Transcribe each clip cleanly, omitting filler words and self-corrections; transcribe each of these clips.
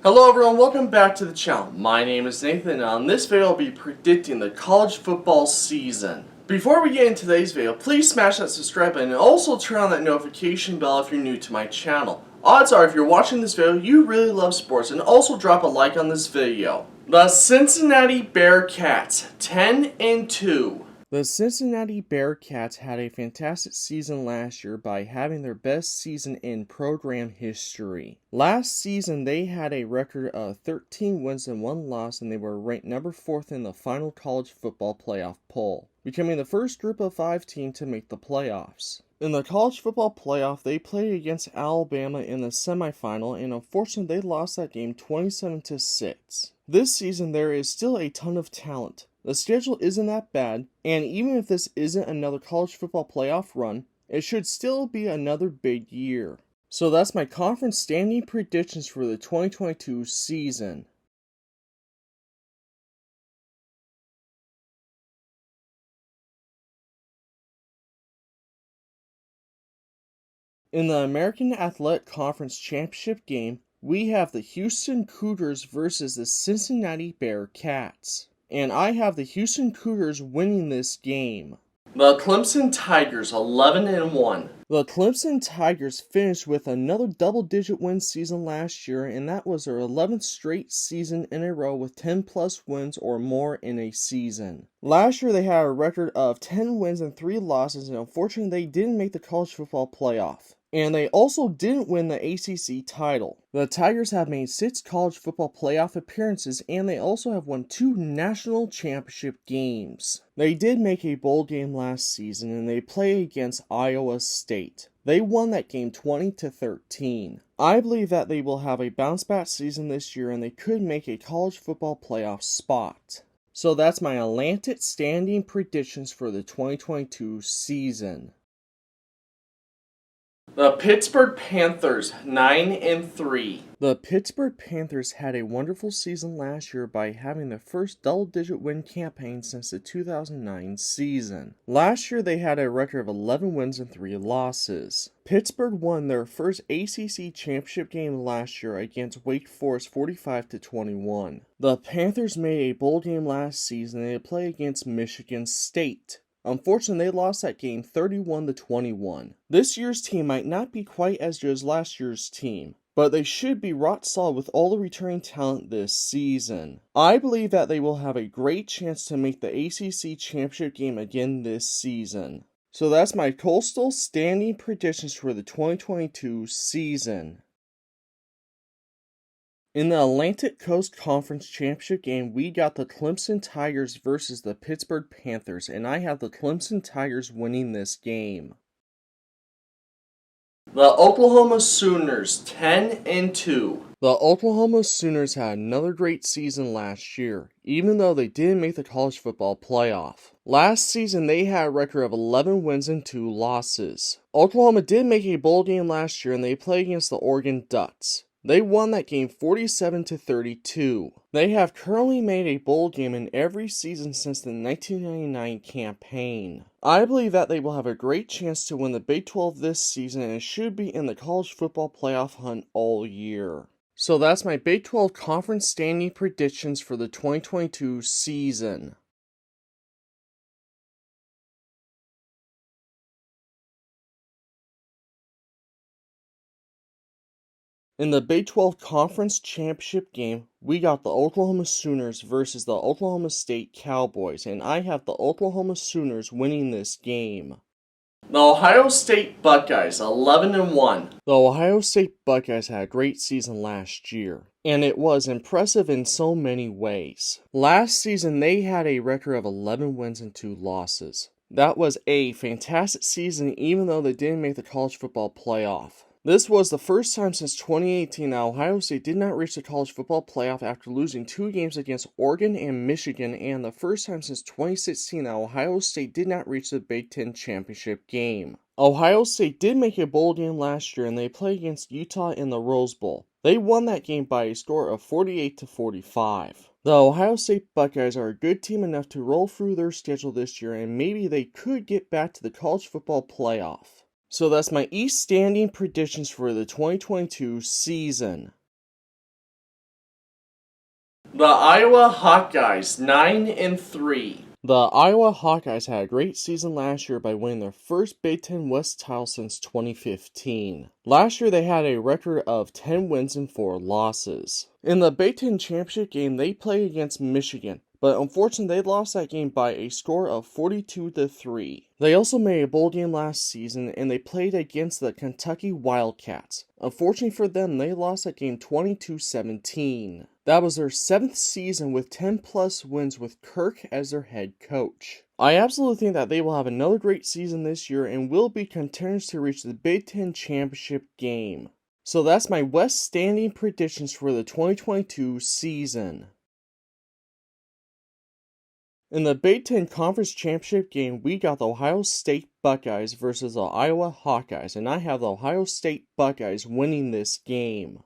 Hello everyone, welcome back to the channel. My name is Nathan and on this video I'll be predicting the college football season. Before we get into today's video, please smash that subscribe button and also turn on that notification bell if you're new to my channel. Odds are if you're watching this video, you really love sports, and also drop a like on this video. The Cincinnati Bearcats, 10-2. The Cincinnati Bearcats had a fantastic season last year by having their best season in program history. Last season, they had a record of 13 wins and 1 loss, and they were ranked number 4th in the final college football playoff poll, becoming the first group of 5 team to make the playoffs. In the college football playoff, they played against Alabama in the semifinal, and unfortunately, they lost that game 27-6. This season, there is still a ton of talent. The schedule isn't that bad, and even if this isn't another college football playoff run, it should still be another big year. So that's my conference standing predictions for the 2022 season. In the American Athletic Conference Championship game, we have the Houston Cougars versus the Cincinnati Bearcats. And I have the Houston Cougars winning this game. The Clemson Tigers 11-1. The Clemson Tigers finished with another double-digit win season last year, and that was their 11th straight season in a row with 10+ wins or more in a season. Last year they had a record of 10 wins and 3 losses, and unfortunately they didn't make the college football playoff. And they also didn't win the ACC title. The Tigers have made 6 college football playoff appearances, and they also have won 2 national championship games. They did make a bowl game last season, and they played against Iowa State. They won that game 20-13. I believe that they will have a bounce-back season this year, and they could make a college football playoff spot. So that's my Atlantic standing predictions for the 2022 season. The Pittsburgh Panthers, 9-3. The Pittsburgh Panthers had a wonderful season last year by having their first double-digit win campaign since the 2009 season. Last year they had a record of 11 wins and 3 losses. Pittsburgh won their first ACC championship game last year against Wake Forest 45-21. The Panthers made a bowl game last season and they played against Michigan State. Unfortunately, they lost that game 31-21. This year's team might not be quite as good as last year's team, but they should be rock solid with all the returning talent this season. I believe that they will have a great chance to make the ACC championship game again this season. So that's my Coastal standing predictions for the 2022 season. In the Atlantic Coast Conference Championship game, we got the Clemson Tigers versus the Pittsburgh Panthers, and I have the Clemson Tigers winning this game. The Oklahoma Sooners, 10-2. The Oklahoma Sooners had another great season last year, even though they didn't make the college football playoff. Last season, they had a record of 11 wins and 2 losses. Oklahoma did make a bowl game last year, and they played against the Oregon Ducks. They won that game 47-32. They have currently made a bowl game in every season since the 1999 campaign. I believe that they will have a great chance to win the Big 12 this season and should be in the college football playoff hunt all year. So that's my Big 12 conference standing predictions for the 2022 season. In the Big 12 Conference Championship game, we got the Oklahoma Sooners versus the Oklahoma State Cowboys, and I have the Oklahoma Sooners winning this game. The Ohio State Buckeyes, 11-1. The Ohio State Buckeyes had a great season last year, and it was impressive in so many ways. Last season, they had a record of 11 wins and 2 losses. That was a fantastic season, even though they didn't make the college football playoff. This was the first time since 2018 that Ohio State did not reach the college football playoff after losing 2 games against Oregon and Michigan, and the first time since 2016 that Ohio State did not reach the Big Ten championship game. Ohio State did make a bowl game last year, and they played against Utah in the Rose Bowl. They won that game by a score of 48-45. The Ohio State Buckeyes are a good team enough to roll through their schedule this year, and maybe they could get back to the college football playoff. So that's my East standing predictions for the 2022 season. The Iowa Hawkeyes 9-3. The Iowa Hawkeyes had a great season last year by winning their first Big Ten West title since 2015. Last year they had a record of 10 wins and 4 losses. In the Big Ten Championship game they played against Michigan, but unfortunately they lost that game by a score of 42-3. They also made a bowl game last season and they played against the Kentucky Wildcats. Unfortunately for them, they lost that game 22-17. That was their 7th season with 10+ wins with Kirk as their head coach. I absolutely think that they will have another great season this year and will be contenders to reach the Big Ten Championship game. So that's my West standing predictions for the 2022 season. In the Big Ten Conference Championship game, we got the Ohio State Buckeyes versus the Iowa Hawkeyes, and I have the Ohio State Buckeyes winning this game.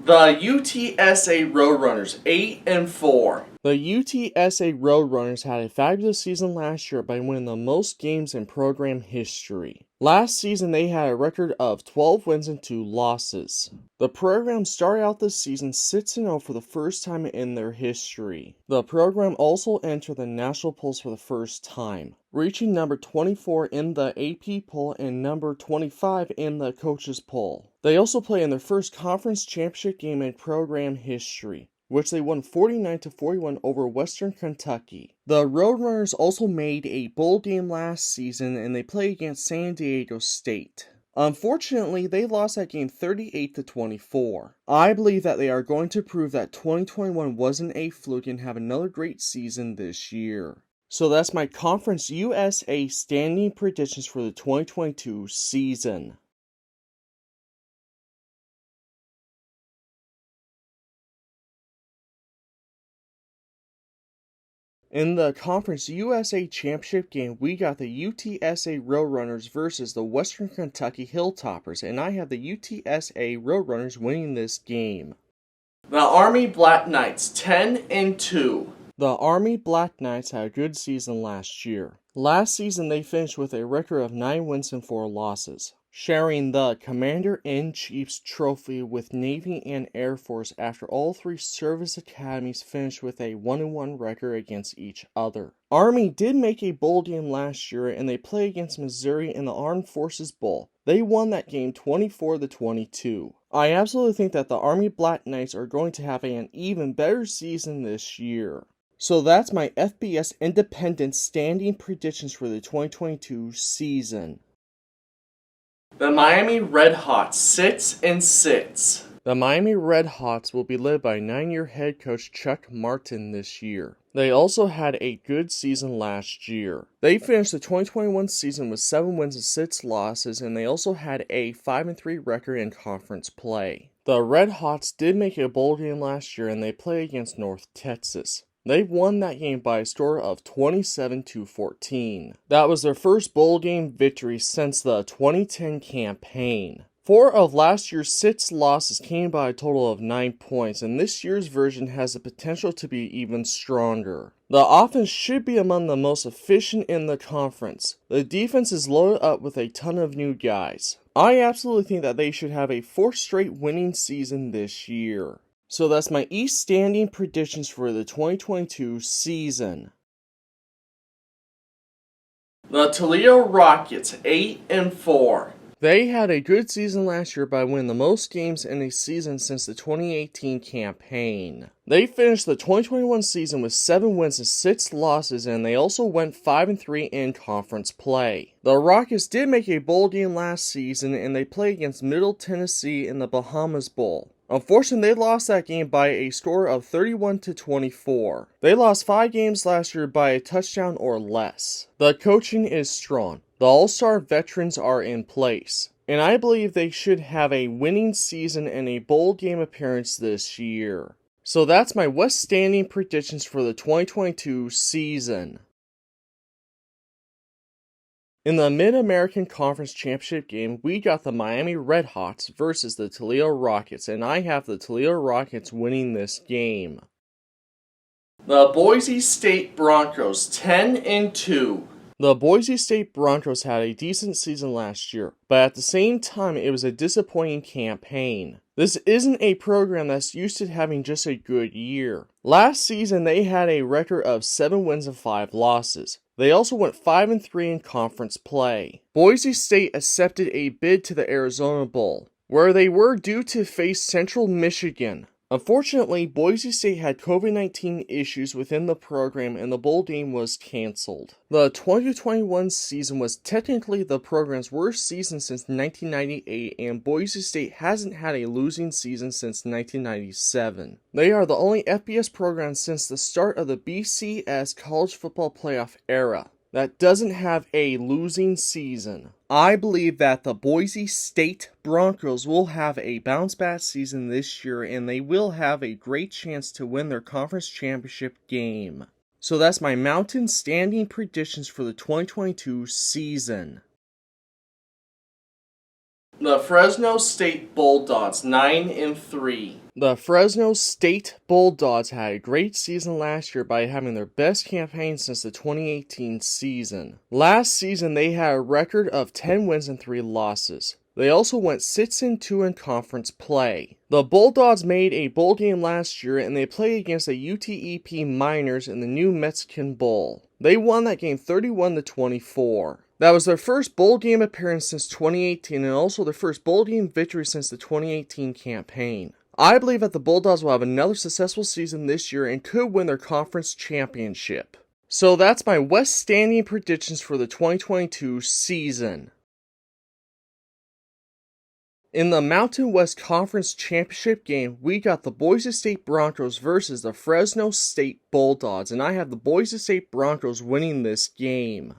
The UTSA Roadrunners 8-4. The UTSA Roadrunners had a fabulous season last year by winning the most games in program history. Last season they had a record of 12 wins and 2 losses. The program started out this season 6-0 for the first time in their history. The program also entered the national polls for the first time, reaching number 24 in the AP poll and number 25 in the coaches poll. They also played in their first conference championship game in program history, which they won 49-41 over Western Kentucky. The Roadrunners also made a bowl game last season and they played against San Diego State. Unfortunately, they lost that game 38-24. I believe that they are going to prove that 2021 wasn't a fluke and have another great season this year. So that's my Conference USA standing predictions for the 2022 season. In the Conference USA Championship game, we got the UTSA Roadrunners versus the Western Kentucky Hilltoppers, and I have the UTSA Roadrunners winning this game. The Army Black Knights 10-2. The Army Black Knights had a good season last year. Last season they finished with a record of 9 wins and 4 losses, sharing the Commander-in-Chief's trophy with Navy and Air Force after all 3 service academies finished with a 1-1 record against each other. Army did make a bowl game last year and they played against Missouri in the Armed Forces Bowl. They won that game 24-22. I absolutely think that the Army Black Knights are going to have an even better season this year. So that's my FBS Independent standing predictions for the 2022 season. The Miami Redhawks 6-6. The Miami Redhawks will be led by 9-year head coach Chuck Martin this year. They also had a good season last year. They finished the 2021 season with 7 wins and 6 losses, and they also had a 5-3 record in conference play. The Redhawks did make a bowl game last year, and they played against North Texas. They won that game by a score of 27-14. That was their first bowl game victory since the 2010 campaign. 4 of last year's 6 losses came by a total of 9 points, and this year's version has the potential to be even stronger. The offense should be among the most efficient in the conference. The defense is loaded up with a ton of new guys. I absolutely think that they should have a 4th straight winning season this year. So that's my East standing predictions for the 2022 season. The Toledo Rockets 8-4. They had a good season last year by winning the most games in a season since the 2018 campaign. They finished the 2021 season with 7 wins and 6 losses, and they also went 5-3 in conference play. The Rockets did make a bowl game last season, and they played against Middle Tennessee in the Bahamas Bowl. Unfortunately, they lost that game by a score of 31-24. They lost 5 games last year by a touchdown or less. The coaching is strong. The all-star veterans are in place, and I believe they should have a winning season and a bowl game appearance this year. So that's my West standing predictions for the 2022 season. In the Mid-American Conference Championship game, we got the Miami Redhawks versus the Toledo Rockets, and I have the Toledo Rockets winning this game. The Boise State Broncos 10-2. The Boise State Broncos had a decent season last year, but at the same time it was a disappointing campaign. This isn't a program that's used to having just a good year. Last season they had a record of 7 wins and 5 losses. They also went 5-3 in conference play. Boise State accepted a bid to the Arizona Bowl, where they were due to face Central Michigan. Unfortunately, Boise State had COVID-19 issues within the program and the bowl game was canceled. The 2021 season was technically the program's worst season since 1998, and Boise State hasn't had a losing season since 1997. They are the only FBS program since the start of the BCS college football playoff era that doesn't have a losing season. I believe that the Boise State Broncos will have a bounce-back season this year, and they will have a great chance to win their conference championship game. So that's my Mountain standing predictions for the 2022 season. The Fresno State Bulldogs, 9-3. The Fresno State Bulldogs had a great season last year by having their best campaign since the 2018 season. Last season they had a record of 10 wins and 3 losses. They also went 6-2 in conference play. The Bulldogs made a bowl game last year and they played against the UTEP Miners in the New Mexican Bowl. They won that game 31-24. That was their first bowl game appearance since 2018 and also their first bowl game victory since the 2018 campaign. I believe that the Bulldogs will have another successful season this year and could win their conference championship. So that's my West standing predictions for the 2022 season. In the Mountain West Conference Championship game, we got the Boise State Broncos versus the Fresno State Bulldogs, and I have the Boise State Broncos winning this game.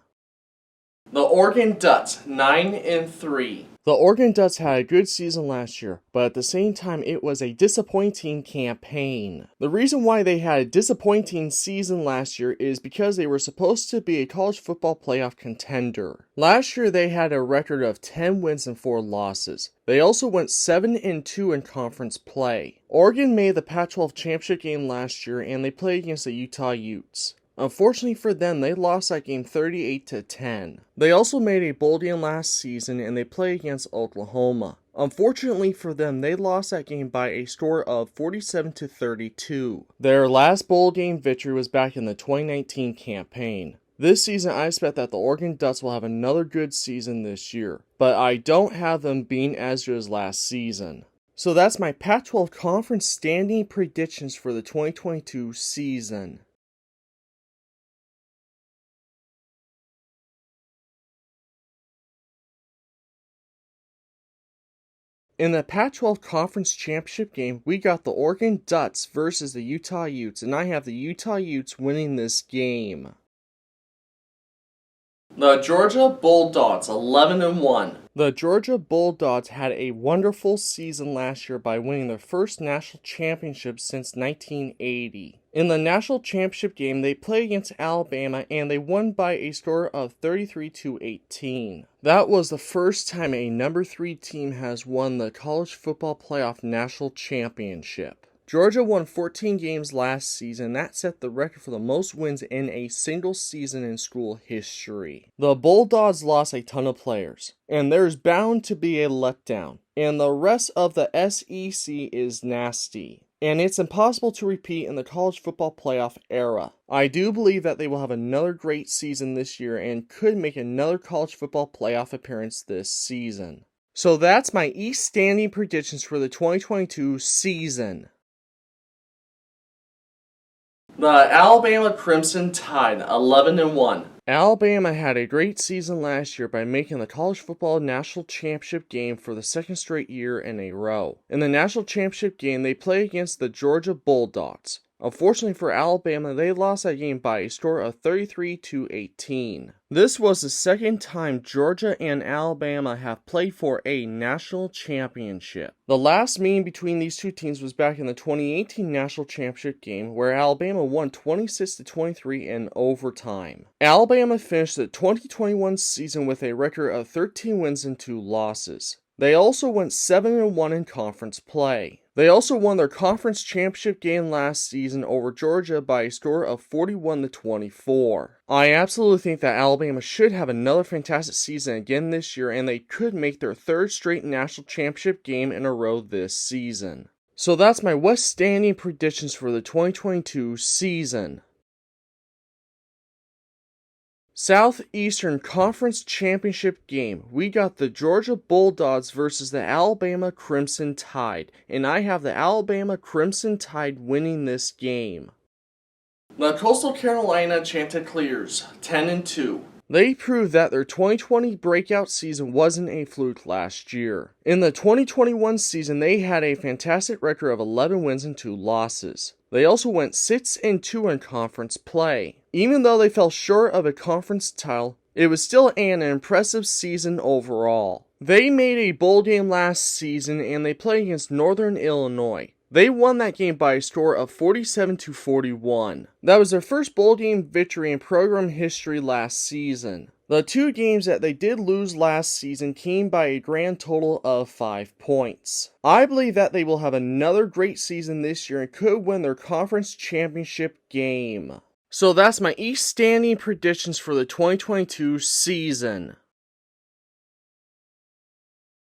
The Oregon Ducks, 9-3. The Oregon Ducks had a good season last year, but at the same time it was a disappointing campaign. The reason why they had a disappointing season last year is because they were supposed to be a college football playoff contender. Last year they had a record of 10 wins and 4 losses. They also went 7-2 in conference play. Oregon made the Pac-12 championship game last year and they played against the Utah Utes. Unfortunately for them, they lost that game 38-10. They also made a bowl game last season and they played against Oklahoma. Unfortunately for them, they lost that game by a score of 47-32. Their last bowl game victory was back in the 2019 campaign. This season, I expect that the Oregon Ducks will have another good season this year, but I don't have them being as good as last season. So that's my Pac-12 conference standing predictions for the 2022 season. In the Pac-12 Conference Championship game, we got the Oregon Ducks versus the Utah Utes, and I have the Utah Utes winning this game. The Georgia Bulldogs, 11-1. The Georgia Bulldogs had a wonderful season last year by winning their first national championship since 1980. In the national championship game, they played against Alabama and they won by a score of 33-18. That was the first time a number 3 team has won the college football playoff national championship. Georgia won 14 games last season. That set the record for the most wins in a single season in school history. The Bulldogs lost a ton of players, and there's bound to be a letdown. And the rest of the SEC is nasty, and it's impossible to repeat in the college football playoff era. I do believe that they will have another great season this year and could make another college football playoff appearance this season. So that's my East standing predictions for the 2022 season. The Alabama Crimson Tide, 11-1. Alabama had a great season last year by making the college football national championship game for the second straight year in a row. In the national championship game, they played against the Georgia Bulldogs. Unfortunately for Alabama, they lost that game by a score of 33-18. This was the second time Georgia and Alabama have played for a national championship. The last meeting between these two teams was back in the 2018 national championship game, where Alabama won 26-23 in overtime. Alabama finished the 2021 season with a record of 13 wins and 2 losses. They also went 7-1 in conference play. They also won their conference championship game last season over Georgia by a score of 41-24. I absolutely think that Alabama should have another fantastic season again this year, and they could make their third straight national championship game in a row this season. So that's my West standing predictions for the 2022 season. Southeastern Conference Championship game. We got the Georgia Bulldogs versus the Alabama Crimson Tide, and I have the Alabama Crimson Tide winning this game. The Coastal Carolina Chanticleers, 10-2. They proved that their 2020 breakout season wasn't a fluke last year. In the 2021 season, they had a fantastic record of 11 wins and 2 losses. They also went 6-2 in conference play. Even though they fell short of a conference title, it was still an impressive season overall. They made a bowl game last season and they played against Northern Illinois. They won that game by a score of 47-41. That was their first bowl game victory in program history last season. The 2 games that they did lose last season came by a grand total of 5 points. I believe that they will have another great season this year and could win their conference championship game. So that's my East standing predictions for the 2022 season.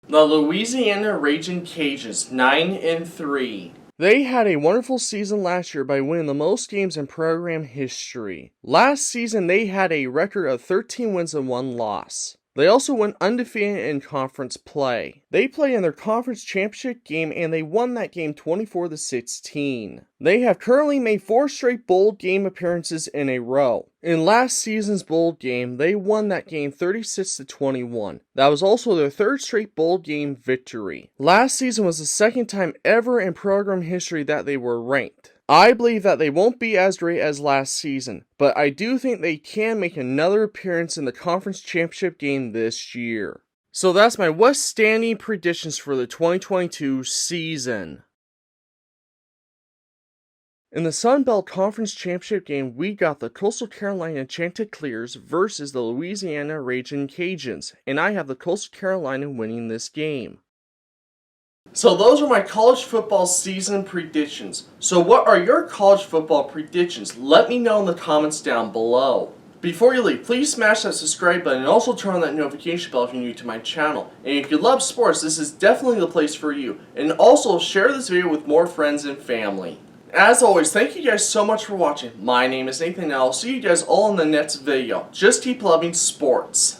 The Louisiana Ragin' Cajuns, 9-3. They had a wonderful season last year by winning the most games in program history. Last season, they had a record of 13 wins and 1 loss. They also went undefeated in conference play. They played in their conference championship game and they won that game 24-16. They have currently made 4 straight bowl game appearances in a row. In last season's bowl game, they won that game 36-21. That was also their 3rd straight bowl game victory. Last season was the 2nd time ever in program history that they were ranked. I believe that they won't be as great as last season, but I do think they can make another appearance in the conference championship game this year. So that's my West standing predictions for the 2022 season. In the Sun Belt Conference Championship game, we got the Coastal Carolina Chanticleers versus the Louisiana Ragin' Cajuns, and I have the Coastal Carolina winning this game. So those are my college football season predictions. So what are your college football predictions? Let me know in the comments down below. Before you leave, please smash that subscribe button and also turn on that notification bell if you're new to my channel. And if you love sports, this is definitely the place for you. And also share this video with more friends and family. As always, thank you guys so much for watching. My name is Nathan and I'll see you guys all in the next video. Just keep loving sports.